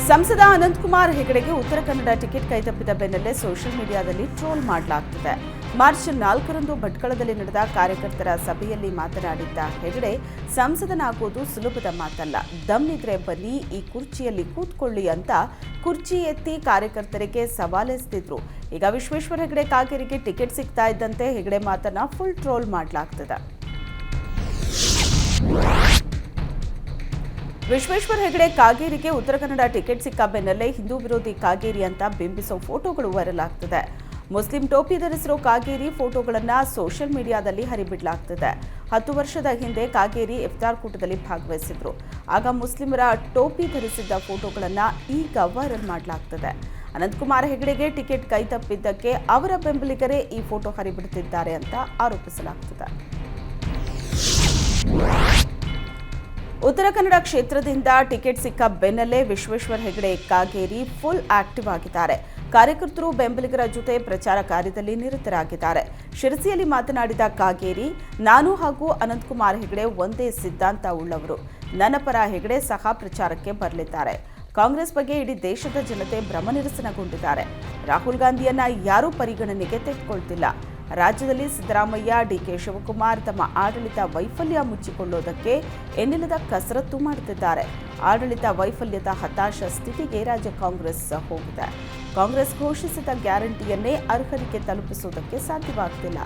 ಸಂಸದ ಅನಂತಕುಮಾರ್ ಹೆಗಡೆಗೆ ಉತ್ತರ ಕನ್ನಡ ಟಿಕೆಟ್ ಕೈತಪ್ಪಿದ ಬೆನ್ನಲ್ಲೇ ಸೋಷಿಯಲ್ ಮೀಡಿಯಾದಲ್ಲಿ ಟ್ರೋಲ್ ಮಾಡಲಾಗ್ತಿದೆ. ಮಾರ್ಚ್ 4ರಂದು ಭಟ್ಕಳದಲ್ಲಿ ನಡೆದ ಕಾರ್ಯಕರ್ತರ ಸಭೆಯಲ್ಲಿ ಮಾತನಾಡಿದ್ದ ಹೆಗಡೆ, ಸಂಸದನಾಗೋದು ಸುಲಭದ ಮಾತಲ್ಲ, ದಮ್ಮಿದ್ರೆ ಬನ್ನಿ ಈ ಕುರ್ಚಿಯಲ್ಲಿ ಕೂತ್ಕೊಳ್ಳಿ ಅಂತ ಕುರ್ಚಿ ಎತ್ತಿ ಕಾರ್ಯಕರ್ತರಿಗೆ ಸವಾಲೆಸೆದಿದ್ರು. ಈಗ ವಿಶ್ವೇಶ್ವರ ಹೆಗಡೆ ಕಾಗೇರಿಗೆ ಟಿಕೆಟ್ ಸಿಗ್ತಾ ಇದ್ದಂತೆ ಹೆಗಡೆ ಮಾತನ್ನ full troll ಮಾಡಲಾಗ್ತಿದೆ. Vishweshwar Hegde ಕಾಗೇರಿಗೆ Uttara Kannada ticket ಸಿಕ್ಕ ಬೆನ್ನಲ್ಲೇ ಹಿಂದೂ ವಿರೋಧಿ ಕಾಗೇರಿ ಅಂತ ಬಿಂಬಿಸೋ ಫೋಟೋಗಳು ವೈರಲ್ ಆಗ್ತಿದೆ. ಮುಸ್ಲಿಂ ಟೋಪಿ ಧರಿಸಿರೋ ಕಾಗೇರಿ ಫೋಟೋಗಳನ್ನು ಸೋಷಿಯಲ್ ಮೀಡಿಯಾದಲ್ಲಿ ಹರಿಬಿಡಲಾಗ್ತಿದೆ. 10 ವರ್ಷದ ಹಿಂದೆ ಕಾಗೇರಿ ಇಫ್ತಾರ್ ಕೂಟದಲ್ಲಿ ಭಾಗವಹಿಸಿದ್ರು. ಆಗ ಮುಸ್ಲಿಮರ ಟೋಪಿ ಧರಿಸಿದ್ದ ಫೋಟೋಗಳನ್ನು ಈಗ ವೈರಲ್ ಮಾಡಲಾಗ್ತಿದೆ. ಅನಂತಕುಮಾರ್ ಹೆಗಡೆಗೆ ಟಿಕೆಟ್ ಕೈತಪ್ಪಿದ್ದಕ್ಕೆ ಅವರ ಬೆಂಬಲಿಗರೇ ಈ ಫೋಟೋ ಹರಿಬಿಡುತ್ತಿದ್ದಾರೆ ಅಂತ ಆರೋಪಿಸಲಾಗ್ತಿದೆ. ಉತ್ತರ ಕನ್ನಡ ಕ್ಷೇತ್ರದಿಂದ ಟಿಕೆಟ್ ಸಿಕ್ಕ ಬೆನ್ನಲ್ಲೇ ವಿಶ್ವೇಶ್ವರ ಹೆಗಡೆ ಕಾಗೇರಿ ಫುಲ್ ಆಕ್ಟಿವ್ ಆಗಿದ್ದಾರೆ. ಕಾರ್ಯಕರ್ತರು ಬೆಂಬಲಿಗರ ಜೊತೆ ಪ್ರಚಾರ ಕಾರ್ಯದಲ್ಲಿ ನಿರತರಾಗಿದ್ದಾರೆ. ಶಿರಸಿಯಲ್ಲಿ ಮಾತನಾಡಿದ ಕಾಗೇರಿ, ನಾನು ಹಾಗೂ ಅನಂತಕುಮಾರ್ ಹೆಗಡೆ ಒಂದೇ ಸಿದ್ಧಾಂತ ಉಳ್ಳವರು. ನನ್ನ ಪರ ಹೆಗಡೆ ಸಹ ಪ್ರಚಾರಕ್ಕೆ ಬರಲಿದ್ದಾರೆ. ಕಾಂಗ್ರೆಸ್ ಬಗ್ಗೆ ಇಡೀ ದೇಶದ ಜನತೆ ಭ್ರಮನಿರಸನಗೊಂಡಿದ್ದಾರೆ. ರಾಹುಲ್ ಗಾಂಧಿಯನ್ನ ಯಾರೂ ಪರಿಗಣನೆಗೆ ತೆಗೆದುಕೊಳ್ತಿಲ್ಲ. ರಾಜ್ಯದಲ್ಲಿ ಸಿದ್ದರಾಮಯ್ಯ, ಡಿಕೆ ಶಿವಕುಮಾರ್ ತಮ್ಮ ಆಡಳಿತ ವೈಫಲ್ಯ ಮುಚ್ಚಿಕೊಳ್ಳೋದಕ್ಕೆ ಎನ್ನಿಲ್ಲದ ಕಸರತ್ತು ಮಾಡುತ್ತಿದ್ದಾರೆ. ಆಡಳಿತ ವೈಫಲ್ಯದ ಹತಾಶ ಸ್ಥಿತಿಗೆ ರಾಜ್ಯ ಕಾಂಗ್ರೆಸ್ ಹೋಗಿದೆ. ಕಾಂಗ್ರೆಸ್ ಘೋಷಿಸಿದ ಗ್ಯಾರಂಟಿಯನ್ನೇ ಅರ್ಹರಿಗೆ ತಲುಪಿಸುವುದಕ್ಕೆ ಸಾಧ್ಯವಾಗ್ತಿಲ್ಲ.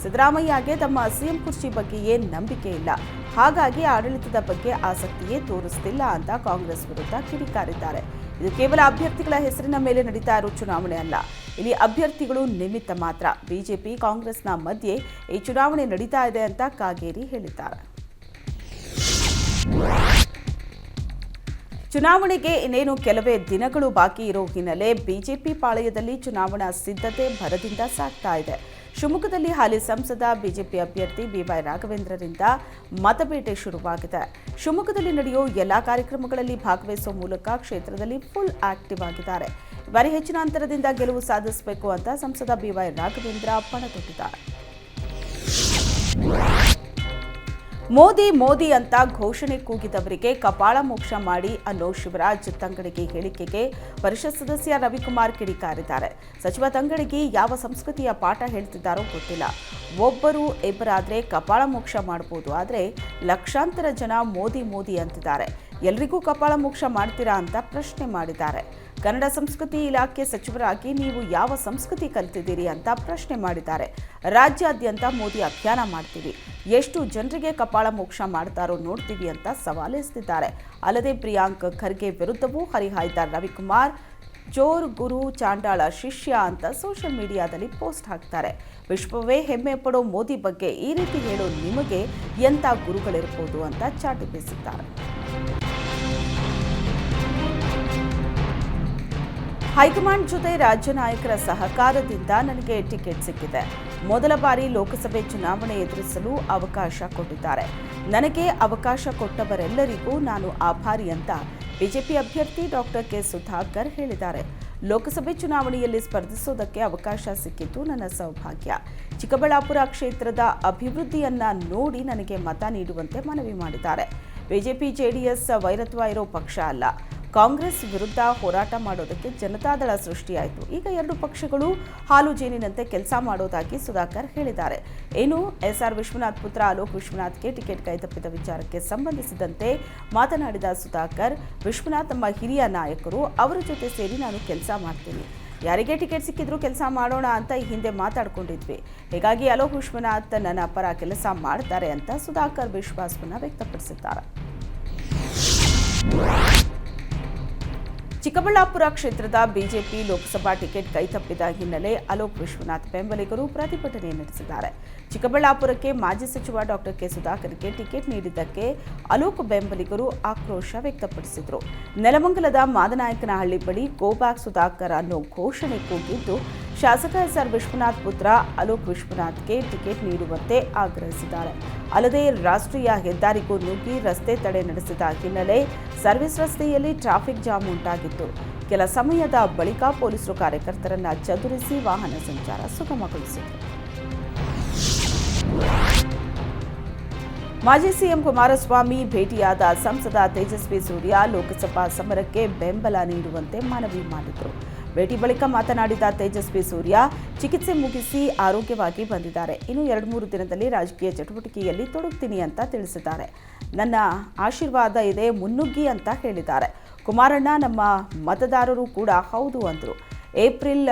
ಸಿದ್ದರಾಮಯ್ಯಗೆ ತಮ್ಮ ಸಿಎಂ ಕುರ್ಚಿ ಬಗ್ಗೆಯೇ ನಂಬಿಕೆ ಇಲ್ಲ. ಹಾಗಾಗಿ ಆಡಳಿತದ ಬಗ್ಗೆ ಆಸಕ್ತಿಯೇ ತೋರಿಸ್ತಿಲ್ಲ ಅಂತ ಕಾಂಗ್ರೆಸ್ ವಿರುದ್ಧ ಕಿಡಿಕಾರಿದ್ದಾರೆ. ಇದು ಕೇವಲ ಅಭ್ಯರ್ಥಿಗಳ ಹೆಸರಿನ ಮೇಲೆ ನಡೀತಾ ಇರೋ ಚುನಾವಣೆ ಅಲ್ಲ. ಇಲ್ಲಿ ಅಭ್ಯರ್ಥಿಗಳು ನಿಮಿತ್ತ ಮಾತ್ರ. ಬಿಜೆಪಿ ಕಾಂಗ್ರೆಸ್ನ ಮಧ್ಯೆ ಈ ಚುನಾವಣೆ ನಡೀತಾ ಇದೆ ಅಂತ ಕಾಗೇರಿ ಹೇಳಿದ್ದಾರೆ. ಚುನಾವಣೆಗೆ ಇನ್ನೇನು ಕೆಲವೇ ದಿನಗಳು ಬಾಕಿ ಇರೋ ಹಿನ್ನೆಲೆ ಬಿಜೆಪಿ ಪಾಳೆಯದಲ್ಲಿ ಚುನಾವಣಾ ಸಿದ್ಧತೆ ಭರದಿಂದ ಸಾಗ್ತಾ ಇದೆ. ಶಿವಮೊಗ್ಗದಲ್ಲಿ ಹಾಲಿ ಸಂಸದ ಬಿಜೆಪಿ ಅಭ್ಯರ್ಥಿ ಬಿವೈ ರಾಘವೇಂದ್ರರಿಂದ ಮತಬೇಟೆ ಶುರುವಾಗಿದೆ. ಶಿವಮೊಗ್ಗದಲ್ಲಿ ನಡೆಯೋ ಎಲ್ಲಾ ಕಾರ್ಯಕ್ರಮಗಳಲ್ಲಿ ಭಾಗವಹಿಸುವ ಮೂಲಕ ಕ್ಷೇತ್ರದಲ್ಲಿ ಫುಲ್ ಆಕ್ಟಿವ್ ಆಗಿದ್ದಾರೆ. ಬಾರಿ ಹೆಚ್ಚಿನ ಅಂತರದಿಂದ ಗೆಲುವು ಸಾಧಿಸಬೇಕು ಅಂತ ಸಂಸದ ಬಿವೈ ರಾಘವೇಂದ್ರ ಪಣ ತೊಟ್ಟಿದ್ದಾರೆ. ಮೋದಿ ಮೋದಿ ಅಂತ ಘೋಷಣೆ ಕೂಗಿದವರಿಗೆ ಕಪಾಳ ಮೋಕ್ಷ ಮಾಡಿ ಅನ್ನೋ ಶಿವರಾಜ್ ತಂಗಡಗಿ ಹೇಳಿಕೆಗೆ ಪರಿಷತ್ ಸದಸ್ಯ ರವಿಕುಮಾರ್ ಕಿಡಿಕಾರಿದ್ದಾರೆ. ಸಚಿವ ತಂಗಡಗಿ ಯಾವ ಸಂಸ್ಕೃತಿಯ ಪಾಠ ಹೇಳ್ತಿದ್ದಾರೋ ಗೊತ್ತಿಲ್ಲ. ಒಬ್ಬರು ಇಬ್ಬರಾದ್ರೆ ಕಪಾಳ ಮೋಕ್ಷ ಮಾಡಬಹುದು, ಆದರೆ ಲಕ್ಷಾಂತರ ಜನ ಮೋದಿ ಮೋದಿ ಅಂತಿದ್ದಾರೆ. ಎಲ್ರಿಗೂ ಕಪಾಳ ಮೋಕ್ಷ ಮಾಡ್ತೀರಾ ಅಂತ ಪ್ರಶ್ನೆ ಮಾಡಿದ್ದಾರೆ. ಕನ್ನಡ ಸಂಸ್ಕೃತಿ ಇಲಾಖೆ ಸಚಿವರಾಗಿ ನೀವು ಯಾವ ಸಂಸ್ಕೃತಿ ಕಲಿತಿದ್ದೀರಿ ಅಂತ ಪ್ರಶ್ನೆ ಮಾಡಿದ್ದಾರೆ. ರಾಜ್ಯಾದ್ಯಂತ ಮೋದಿ ಅಭಿಯಾನ ಮಾಡ್ತೀವಿ, ಎಷ್ಟು ಜನರಿಗೆ ಕಪಾಳ ಮೋಕ್ಷ ಮಾಡ್ತಾರೋ ನೋಡ್ತೀವಿ ಅಂತ ಸವಾಲೆಸೆದಿದ್ದಾರೆ. ಅಲ್ಲದೆ ಪ್ರಿಯಾಂಕ್ ಖರ್ಗೆ ವಿರುದ್ಧವೂ ಹರಿಹಾಯ್ದ ರವಿಕುಮಾರ್, ಚೋರ್ ಗುರು ಚಾಂಡಾಳ ಶಿಷ್ಯ ಅಂತ ಸೋಷಿಯಲ್ ಮೀಡಿಯಾದಲ್ಲಿ ಪೋಸ್ಟ್ ಹಾಕ್ತಾರೆ. ವಿಶ್ವವೇ ಹೆಮ್ಮೆ ಪಡೋ ಮೋದಿ ಬಗ್ಗೆ ಈ ರೀತಿ ಹೇಳೋ ನಿಮಗೆ ಎಂಥ ಗುರುಗಳಿರ್ಬೋದು ಅಂತ ಚಾಟಿ ಬೀಸಿದ್ದಾರೆ. ಹೈಕಮಾಂಡ್ ಜೊತೆ ರಾಜ್ಯ ನಾಯಕರ ಸಹಕಾರದಿಂದ ನನಗೆ ಟಿಕೆಟ್ ಸಿಕ್ಕಿದೆ. ಮೊದಲ ಬಾರಿ ಲೋಕಸಭೆ ಚುನಾವಣೆ ಎದುರಿಸಲು ಅವಕಾಶ ಕೊಟ್ಟಿದ್ದಾರೆ. ನನಗೆ ಅವಕಾಶ ಕೊಟ್ಟವರೆಲ್ಲರಿಗೂ ನಾನು ಆಭಾರಿ ಅಂತ ಬಿಜೆಪಿ ಅಭ್ಯರ್ಥಿ ಡಾಕ್ಟರ್ ಕೆ ಸುಧಾಕರ್ ಹೇಳಿದ್ದಾರೆ. ಲೋಕಸಭೆ ಚುನಾವಣೆಯಲ್ಲಿ ಸ್ಪರ್ಧಿಸೋದಕ್ಕೆ ಅವಕಾಶ ಸಿಕ್ಕಿದ್ದು ನನ್ನ ಸೌಭಾಗ್ಯ. ಚಿಕ್ಕಬಳ್ಳಾಪುರ ಕ್ಷೇತ್ರದ ಅಭಿವೃದ್ಧಿಯನ್ನ ನೋಡಿ ನನಗೆ ಮತ ನೀಡುವಂತೆ ಮನವಿ ಮಾಡಿದ್ದಾರೆ. ಬಿಜೆಪಿ ಜೆಡಿಎಸ್ ವೈರತ್ವ ಇರೋ ಪಕ್ಷ ಅಲ್ಲ. ಕಾಂಗ್ರೆಸ್ ವಿರುದ್ಧ ಹೋರಾಟ ಮಾಡೋದಕ್ಕೆ ಜನತಾದಳ ಸೃಷ್ಟಿಯಾಯಿತು. ಈಗ ಎರಡು ಪಕ್ಷಗಳು ಹಾಲು ಜೇನಿನಂತೆ ಕೆಲಸ ಮಾಡೋದಾಗಿ ಸುಧಾಕರ್ ಹೇಳಿದ್ದಾರೆ. ಇನ್ನು ಎಸ್ಆರ್ ವಿಶ್ವನಾಥ್ ಪುತ್ರ ಅಲೋಕ್ ವಿಶ್ವನಾಥ್ಗೆ ಟಿಕೆಟ್ ಕೈತಪ್ಪಿದ ವಿಚಾರಕ್ಕೆ ಸಂಬಂಧಿಸಿದಂತೆ ಮಾತನಾಡಿದ ಸುಧಾಕರ್, ವಿಶ್ವನಾಥ್ ನಮ್ಮ ಹಿರಿಯ ನಾಯಕರು, ಅವರ ಜೊತೆ ಸೇರಿ ನಾನು ಕೆಲಸ ಮಾಡ್ತೀನಿ. ಯಾರಿಗೆ ಟಿಕೆಟ್ ಸಿಕ್ಕಿದ್ರು ಕೆಲಸ ಮಾಡೋಣ ಅಂತ ಈ ಹಿಂದೆ ಮಾತಾಡ್ಕೊಂಡಿದ್ವಿ. ಹೀಗಾಗಿ ಅಲೋಕ್ ವಿಶ್ವನಾಥ್ ನನ್ನ ಪರ ಕೆಲಸ ಮಾಡ್ತಾರೆ ಅಂತ ಸುಧಾಕರ್ ವಿಶ್ವಾಸವನ್ನು ವ್ಯಕ್ತಪಡಿಸಿದ್ದಾರೆ. ಚಿಕ್ಕಬಳ್ಳಾಪುರ ಕ್ಷೇತ್ರದ ಬಿಜೆಪಿ ಲೋಕಸಭಾ ಟಿಕೆಟ್ ಕೈತಪ್ಪಿದ ಹಿನ್ನೆಲೆ ಅಲೋಕ್ ವಿಶ್ವನಾಥ್ ಬೆಂಬಲಿಗರು ಪ್ರತಿಭಟನೆ ನಡೆಸಿದ್ದಾರೆ. ಚಿಕ್ಕಬಳ್ಳಾಪುರಕ್ಕೆ ಮಾಜಿ ಸಚಿವ ಡಾಕ್ಟರ್ ಕೆ ಸುಧಾಕರ್ಗೆ ಟಿಕೆಟ್ ನೀಡಿದ್ದಕ್ಕೆ ಅಲೋಕ್ ಬೆಂಬಲಿಗರು ಆಕ್ರೋಶ ವ್ಯಕ್ತಪಡಿಸಿದರು. ನೆಲಮಂಗಲದ ಮಾದನಾಯಕನಹಳ್ಳಿ ಬಳಿ ಗೋ ಬ್ಯಾಕ್ ಸುಧಾಕರ್ ಅನ್ನೋ ಘೋಷಣೆ ಕೂಗಿದ್ದು, ಶಾಸಕ ಎಸ್ಆರ್ ವಿಶ್ವನಾಥ್ ಪುತ್ರ ಅಲೋಕ್ ವಿಶ್ವನಾಥ್ಗೆ ಟಿಕೆಟ್ ನೀಡುವಂತೆ ಆಗ್ರಹಿಸಿದ್ದಾರೆ. ಅಲ್ಲದೆ ರಾಷ್ಟ್ರೀಯ ಹೆದ್ದಾರಿಗೂ ನುಗ್ಗಿ ರಸ್ತೆ ತಡೆ ನಡೆಸಿದ ಹಿನ್ನೆಲೆ ಸರ್ವಿಸ್ ರಸ್ತೆಯಲ್ಲಿ ಟ್ರಾಫಿಕ್ ಜಾಮ್ ಉಂಟಾಗಿತ್ತು. ಕೆಲ ಸಮಯದ ಬಳಿಕ ಪೊಲೀಸರು ಕಾರ್ಯಕರ್ತರನ್ನ ಚದುರಿಸಿ ವಾಹನ ಸಂಚಾರ ಸುಗಮಗೊಳಿಸಿದರು. ಮಾಜಿ ಸಿಎಂ ಕುಮಾರಸ್ವಾಮಿ ಭೇಟಿಯಾದ ಸಂಸದ ತೇಜಸ್ವಿ ಸೂರ್ಯ ಲೋಕಸಭಾ ಸಮರಕ್ಕೆ ಬೆಂಬಲ ನೀಡುವಂತೆ ಮನವಿ ಮಾಡಿದರು. ಭೇಟಿ ಬಳಿಕ ಮಾತನಾಡಿದ ತೇಜಸ್ವಿ ಸೂರ್ಯ, ಚಿಕಿತ್ಸೆ ಮುಗಿಸಿ ಆರೋಗ್ಯವಾಗಿ ಬಂದಿದ್ದಾರೆ. ಇನ್ನು 2-3 ದಿನದಲ್ಲಿ ರಾಜಕೀಯ ಚಟುವಟಿಕೆಯಲ್ಲಿ ತೊಡಗ್ತೀನಿ ಅಂತ ತಿಳಿಸಿದ್ದಾರೆ. ನನ್ನ ಆಶೀರ್ವಾದ ಇದೆ, ಮುನ್ನುಗ್ಗಿ ಅಂತ ಹೇಳಿದ್ದಾರೆ. ಕುಮಾರಣ್ಣ ನಮ್ಮ ಮತದಾರರು ಕೂಡ ಹೌದು ಅಂದರು. ಏಪ್ರಿಲ್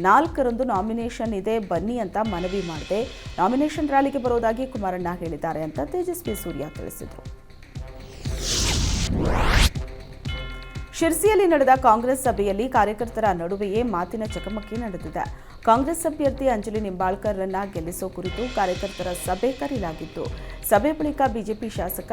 4ರಂದು ನಾಮಿನೇಷನ್ ಇದೆ, ಬನ್ನಿ ಅಂತ ಮನವಿ ಮಾಡಿದೆ. ನಾಮಿನೇಷನ್ ರ್ಯಾಲಿಗೆ ಬರೋದಾಗಿ ಕುಮಾರಣ್ಣ ಹೇಳಿದ್ದಾರೆ ಅಂತ ತೇಜಸ್ವಿ ಸೂರ್ಯ ತಿಳಿಸಿದರು. ಶಿರ್ಸಿಯಲ್ಲಿ ನಡೆದ ಕಾಂಗ್ರೆಸ್ ಸಭೆಯಲ್ಲಿ ಕಾರ್ಯಕರ್ತರ ನಡುವೆಯೇ ಮಾತಿನ ಚಕಮಕಿ ನಡೆದಿದೆ. ಕಾಂಗ್ರೆಸ್ ಅಭ್ಯರ್ಥಿ ಅಂಜಲಿ ನಿಂಬಾಳ್ಕರ್ರನ್ನ ಗೆಲ್ಲಿಸೋ ಕುರಿತು ಕಾರ್ಯಕರ್ತರ ಸಭೆ ಕರೆಯಲಾಗಿತ್ತು. ಸಭೆ ಬಳಿಕ ಬಿಜೆಪಿ ಶಾಸಕ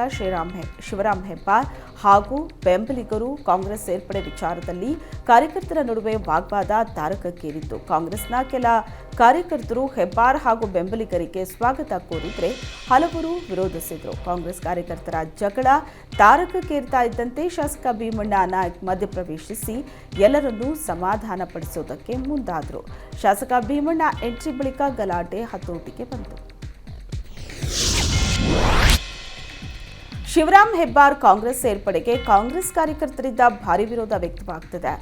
ಶಿವರಾಂ ಹೆಬ್ಬಾರ್ ಹಾಗೂ ಬೆಂಬಲಿಗರು ಕಾಂಗ್ರೆಸ್ ಸೇರ್ಪಡೆ ವಿಚಾರದಲ್ಲಿ ಕಾರ್ಯಕರ್ತರ ನಡುವೆ ವಾಗ್ವಾದ ತಾರಕಕ್ಕೇರಿತ್ತು. ಕಾಂಗ್ರೆಸ್ನ ಕೆಲ ಕಾರ್ಯಕರ್ತರು ಹೆಬ್ಬಾರ್ ಹಾಗೂ ಬೆಂಬಲಿಗರಿಗೆ ಸ್ವಾಗತ ಕೋರಿದ್ರೆ ಹಲವರು ವಿರೋಧಿಸಿದರು. ಕಾಂಗ್ರೆಸ್ ಕಾರ್ಯಕರ್ತರ ಜಗಳ ತಾರಕಕ್ಕೇರ್ತಾ ಇದ್ದಂತೆ ಶಾಸಕ ಭೀಮಣ್ಣ ನಾಯ್ಕ್ ಮಧ್ಯಪ್ರವೇಶಿಸಿ ಎಲ್ಲರನ್ನೂ ಸಮಾಧಾನಪಡಿಸೋದಕ್ಕೆ ಮುಂದಾದರು. ಶಾಸಕ ಭೀಮಣ್ಣ ಎಂಟ್ರಿ ಬಳಿಕ ಗಲಾಟೆ ಹತೋಟಿಗೆ ಬಂತು. ಶಿವರಾಂ ಹೆಬ್ಬಾರ್ ಕಾಂಗ್ರೆಸ್ ಸೇರ್ಪಡೆಗೆ ಕಾಂಗ್ರೆಸ್ ಕಾರ್ಯಕರ್ತರಿಂದ ಭಾರಿ ವಿರೋಧ ವ್ಯಕ್ತವಾಗುತ್ತಿದೆ.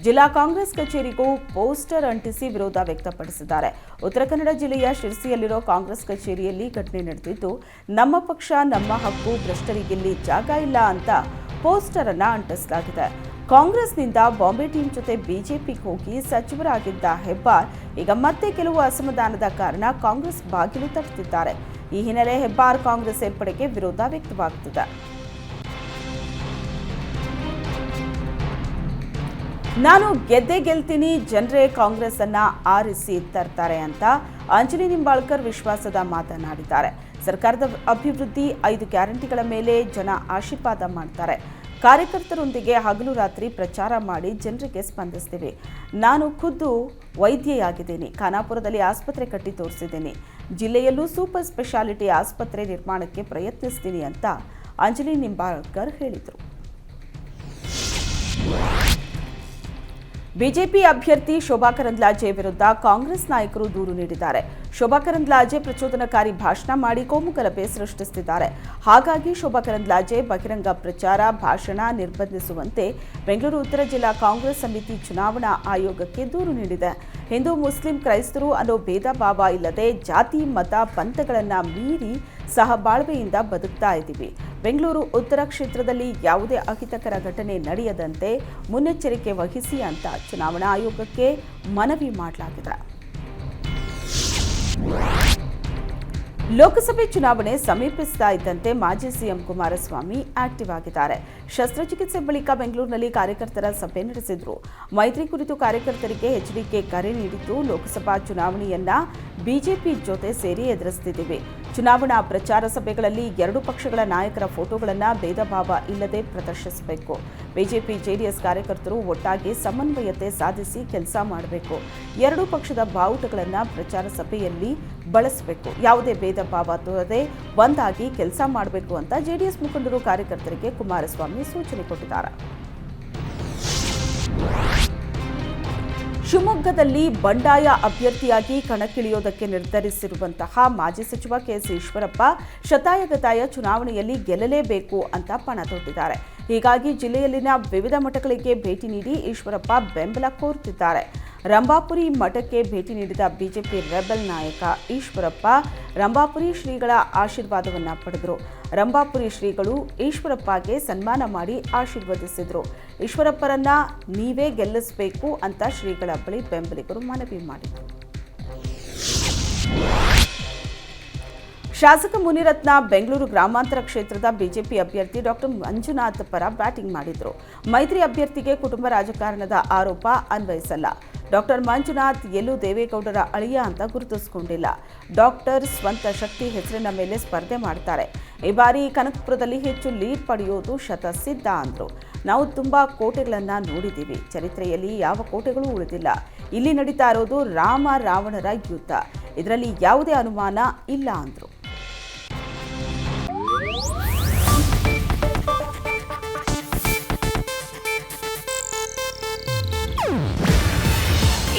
ಜಿಲ್ಲಾ ಕಾಂಗ್ರೆಸ್ ಕಚೇರಿಗೂ ಪೋಸ್ಟರ್ ಅಂಟಿಸಿ ವಿರೋಧ ವ್ಯಕ್ತಪಡಿಸಿದ್ದಾರೆ. ಉತ್ತರ ಕನ್ನಡ ಜಿಲ್ಲೆಯ ಶಿರ್ಸಿಯಲ್ಲಿರೋ ಕಾಂಗ್ರೆಸ್ ಕಚೇರಿಯಲ್ಲಿ ಘಟನೆ ನಡೆದಿದ್ದು, ನಮ್ಮ ಪಕ್ಷ ನಮ್ಮ ಹಕ್ಕು, ಭ್ರಷ್ಟರಿಗಿಲ್ಲಿ ಜಾಗ ಇಲ್ಲ ಅಂತ ಪೋಸ್ಟರ್ ಅನ್ನ ಅಂಟಿಸಲಾಗಿದೆ. ಕಾಂಗ್ರೆಸ್ನಿಂದ ಬಾಂಬೆ ಟೀಮ್ ಜೊತೆ ಬಿಜೆಪಿಗೆ ಹೋಗಿ ಸಚಿವರಾಗಿದ್ದ ಹೆಬ್ಬಾರ್ ಈಗ ಮತ್ತೆ ಕೆಲವು ಅಸಮಾಧಾನದ ಕಾರಣ ಕಾಂಗ್ರೆಸ್ ಬಾಗಿಲು ತಟ್ಟುತ್ತಿದ್ದಾರೆ. ಈ ಹಿನ್ನೆಲೆ ಹೆಬ್ಬಾರ್ ಕಾಂಗ್ರೆಸ್ ಸೇರ್ಪಡೆಗೆ ವಿರೋಧ ವ್ಯಕ್ತವಾಗುತ್ತಿದೆ. ನಾನು ಗೆದ್ದೇ ಗೆಲ್ತೀನಿ, ಜನರೇ ಕಾಂಗ್ರೆಸ್ ಅನ್ನ ಆರಿಸಿ ತರ್ತಾರೆ ಅಂತ ಅಂಜಲಿ ನಿಂಬಾಳ್ಕರ್ ವಿಶ್ವಾಸದ ಮಾತನಾಡಿದ್ದಾರೆ. ಸರ್ಕಾರದ ಅಭಿವೃದ್ಧಿ 5 ಗ್ಯಾರಂಟಿಗಳ ಮೇಲೆ ಜನ ಆಶೀರ್ವಾದ ಮಾಡ್ತಾರೆ. ಕಾರ್ಯಕರ್ತರೊಂದಿಗೆ ಹಗಲು ರಾತ್ರಿ ಪ್ರಚಾರ ಮಾಡಿ ಜನರಿಗೆ ಸ್ಪಂದಿಸ್ತೀವಿ. ನಾನು ಖುದ್ದು ವೈದ್ಯೆಯಾಗಿದ್ದೀನಿ. ಖಾನಾಪುರದಲ್ಲಿ ಆಸ್ಪತ್ರೆ ಕಟ್ಟಿ ತೋರಿಸಿದ್ದೀನಿ. ಜಿಲ್ಲೆಯಲ್ಲೂ ಸೂಪರ್ ಸ್ಪೆಷಾಲಿಟಿ ಆಸ್ಪತ್ರೆ ನಿರ್ಮಾಣಕ್ಕೆ ಪ್ರಯತ್ನಿಸ್ತೀನಿ ಅಂತ ಅಂಜಲಿ ನಿಂಬಾಳ್ಕರ್ ಹೇಳಿದರು. ಬಿಜೆಪಿ ಅಭ್ಯರ್ಥಿ ಶೋಭಾ ಕರಂದ್ಲಾಜೆ ವಿರುದ್ಧ ಕಾಂಗ್ರೆಸ್ ನಾಯಕರು ದೂರು ನೀಡಿದ್ದಾರೆ. ಶೋಭಾ ಕರಂದ್ಲಾಜೆ ಪ್ರಚೋದನಕಾರಿ ಭಾಷಣ ಮಾಡಿ ಕೋಮುಗಲಭೆ ಸೃಷ್ಟಿಸುತ್ತಿದ್ದಾರೆ. ಹಾಗಾಗಿ ಶೋಭಾ ಕರಂದ್ಲಾಜೆ ಬಹಿರಂಗ ಪ್ರಚಾರ, ಭಾಷಣ ನಿರ್ಬಂಧಿಸುವಂತೆ ಬೆಂಗಳೂರು ಉತ್ತರ ಜಿಲ್ಲಾ ಕಾಂಗ್ರೆಸ್ ಸಮಿತಿ ಚುನಾವಣಾ ಆಯೋಗಕ್ಕೆ ದೂರು ನೀಡಿದೆ. ಹಿಂದೂ, ಮುಸ್ಲಿಂ, ಕ್ರೈಸ್ತರು ಅನ್ನೋ ಭೇದ ಭಾವ ಇಲ್ಲದೆ ಜಾತಿ, ಮತ, ಪಂಥಗಳನ್ನು ಮೀರಿ ಸಹಬಾಳ್ವೆಯಿಂದ ಬದುಕ್ತಾ ಇದ್ದೀವಿ. ಬೆಂಗಳೂರು ಉತ್ತರ ಕ್ಷೇತ್ರದಲ್ಲಿ ಯಾವುದೇ ಅಹಿತಕರ ಘಟನೆ ನಡೆಯದಂತೆ ಮುನ್ನೆಚ್ಚರಿಕೆ ವಹಿಸಿ ಅಂತ ಚುನಾವಣಾ ಆಯೋಗಕ್ಕೆ ಮನವಿ ಮಾಡಲಾಗಿದೆ. ಲೋಕಸಭೆ ಚುನಾವಣೆ ಸಮೀಪಿಸ್ತಾ ಇದ್ದಂತೆ ಮಾಜಿ ಸಿಎಂ ಕುಮಾರಸ್ವಾಮಿ ಆಕ್ಟಿವ್ ಆಗಿದ್ದಾರೆ. ಶಸ್ತ್ರಚಿಕಿತ್ಸೆ ಬಳಿಕ ಬೆಂಗಳೂರಿನಲ್ಲಿ ಕಾರ್ಯಕರ್ತರ ಸಭೆ ನಡೆಸಿದ್ರು. ಮೈತ್ರಿ ಕುರಿತು ಕಾರ್ಯಕರ್ತರಿಗೆ ಎಚ್ಡಿಕೆ ಕರೆ ನೀಡಿದ್ದು, ಲೋಕಸಭಾ ಚುನಾವಣೆಯನ್ನ ಬಿಜೆಪಿ ಜೊತೆ ಸೇರಿ ಎದುರಿಸುತ್ತಿದ್ದೇವೆ. ಚುನಾವಣಾ ಪ್ರಚಾರ ಸಭೆಗಳಲ್ಲಿ 2 ಪಕ್ಷಗಳ ನಾಯಕರ ಫೋಟೋಗಳನ್ನು ಭೇದ ಭಾವ ಇಲ್ಲದೆ ಪ್ರದರ್ಶಿಸಬೇಕು. ಬಿಜೆಪಿ ಜೆಡಿಎಸ್ ಕಾರ್ಯಕರ್ತರು ಒಟ್ಟಾಗಿ ಸಮನ್ವಯತೆ ಸಾಧಿಸಿ ಕೆಲಸ ಮಾಡಬೇಕು. 2 ಪಕ್ಷದ ಬಾವುಟಗಳನ್ನು ಪ್ರಚಾರ ಸಭೆಯಲ್ಲಿ ಬಳಸಬೇಕು. ಯಾವುದೇ ಭೇದ ಭಾವ ತೋರದೆ ಒಂದಾಗಿ ಕೆಲಸ ಮಾಡಬೇಕು ಅಂತ ಜೆಡಿಎಸ್ ಮುಖಂಡರು ಕಾರ್ಯಕರ್ತರಿಗೆ ಕುಮಾರಸ್ವಾಮಿ ಸೂಚನೆ ಕೊಟ್ಟಿದ್ದಾರೆ. ಶಿವಮೊಗ್ಗದಲ್ಲಿ ಬಂಡಾಯ ಅಭ್ಯರ್ಥಿಯಾಗಿ ಕಣಕ್ಕಿಳಿಯೋದಕ್ಕೆ ನಿರ್ಧರಿಸಿರುವಂತಹ ಮಾಜಿ ಸಚಿವ ಕೆಎಸ್ ಈಶ್ವರಪ್ಪ ಶತಾಯಗತಾಯ ಚುನಾವಣೆಯಲ್ಲಿ ಗೆಲ್ಲಲೇಬೇಕು ಅಂತ ಪಣ ತೊಟ್ಟಿದ್ದಾರೆ. ಹೀಗಾಗಿ ಜಿಲ್ಲೆಯಲ್ಲಿನ ವಿವಿಧ ಮಠಗಳಿಗೆ ಭೇಟಿ ನೀಡಿ ಈಶ್ವರಪ್ಪ ಬೆಂಬಲ ಕೋರುತ್ತಿದ್ದಾರೆ. ರಂಭಾಪುರಿ ಮಠಕ್ಕೆ ಭೇಟಿ ನೀಡಿದ ಬಿಜೆಪಿ ರೆಬೆಲ್ ನಾಯಕ ಈಶ್ವರಪ್ಪ ರಂಭಾಪುರಿ ಶ್ರೀಗಳ ಆಶೀರ್ವಾದವನ್ನ ಪಡೆದರು. ರಂಭಾಪುರಿ ಶ್ರೀಗಳು ಈಶ್ವರಪ್ಪಗೆ ಸನ್ಮಾನ ಮಾಡಿ ಆಶೀರ್ವದಿಸಿದರು. ಈಶ್ವರಪ್ಪರನ್ನ ನೀವೇ ಗೆಲ್ಲಿಸಬೇಕು ಅಂತ ಶ್ರೀಗಳ ಬಳಿ ಬೆಂಬಲಿಗರು ಮನವಿ ಮಾಡಿದರು. ಶಾಸಕ ಮುನಿರತ್ನ ಬೆಂಗಳೂರು ಗ್ರಾಮಾಂತರ ಕ್ಷೇತ್ರದ ಬಿಜೆಪಿ ಅಭ್ಯರ್ಥಿ ಡಾಕ್ಟರ್ ಮಂಜುನಾಥ್ ಪರ ಬ್ಯಾಟಿಂಗ್ ಮಾಡಿದ್ರು. ಮೈತ್ರಿ ಅಭ್ಯರ್ಥಿಗೆ ಕುಟುಂಬ ರಾಜಕಾರಣದ ಆರೋಪ ಅನ್ವಯಿಸಲ್ಲ. ಡಾಕ್ಟರ್ ಮಂಜುನಾಥ್ ಎಲ್ಲೂ ದೇವೇಗೌಡರ ಅಳಿಯ ಅಂತ ಗುರುತಿಸಿಕೊಂಡಿಲ್ಲ. ಡಾಕ್ಟರ್ ಸ್ವಂತ ಶಕ್ತಿ ಹೆಸರಿನ ಮೇಲೆ ಸ್ಪರ್ಧೆ ಮಾಡ್ತಾರೆ. ಈ ಬಾರಿ ಕನಕಪುರದಲ್ಲಿ ಹೆಚ್ಚು ಲೀಡ್ ಪಡೆಯೋದು ಶತಸಿದ್ಧ ಅಂದ್ರು. ನಾವು ತುಂಬಾ ಕೋಟೆಗಳನ್ನ ನೋಡಿದ್ದೀವಿ. ಚರಿತ್ರೆಯಲ್ಲಿ ಯಾವ ಕೋಟೆಗಳೂ ಉಳಿದಿಲ್ಲ. ಇಲ್ಲಿ ನಡೀತಾ ಇರೋದು ರಾಮ ರಾವಣರ ಯುದ್ಧ. ಇದರಲ್ಲಿ ಯಾವುದೇ ಅನುಮಾನ ಇಲ್ಲ ಅಂದ್ರು.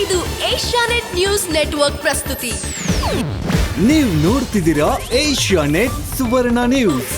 ಇದು ಏಷ್ಯಾನೆಟ್ ನ್ಯೂಸ್ ನೆಟ್ವರ್ಕ್ ಪ್ರಸ್ತುತಿ. ನೀವು ನೋಡ್ತಿದ್ದೀರಾ ಏಷ್ಯಾ ನೆಟ್ ಸುವರ್ಣ ನ್ಯೂಸ್.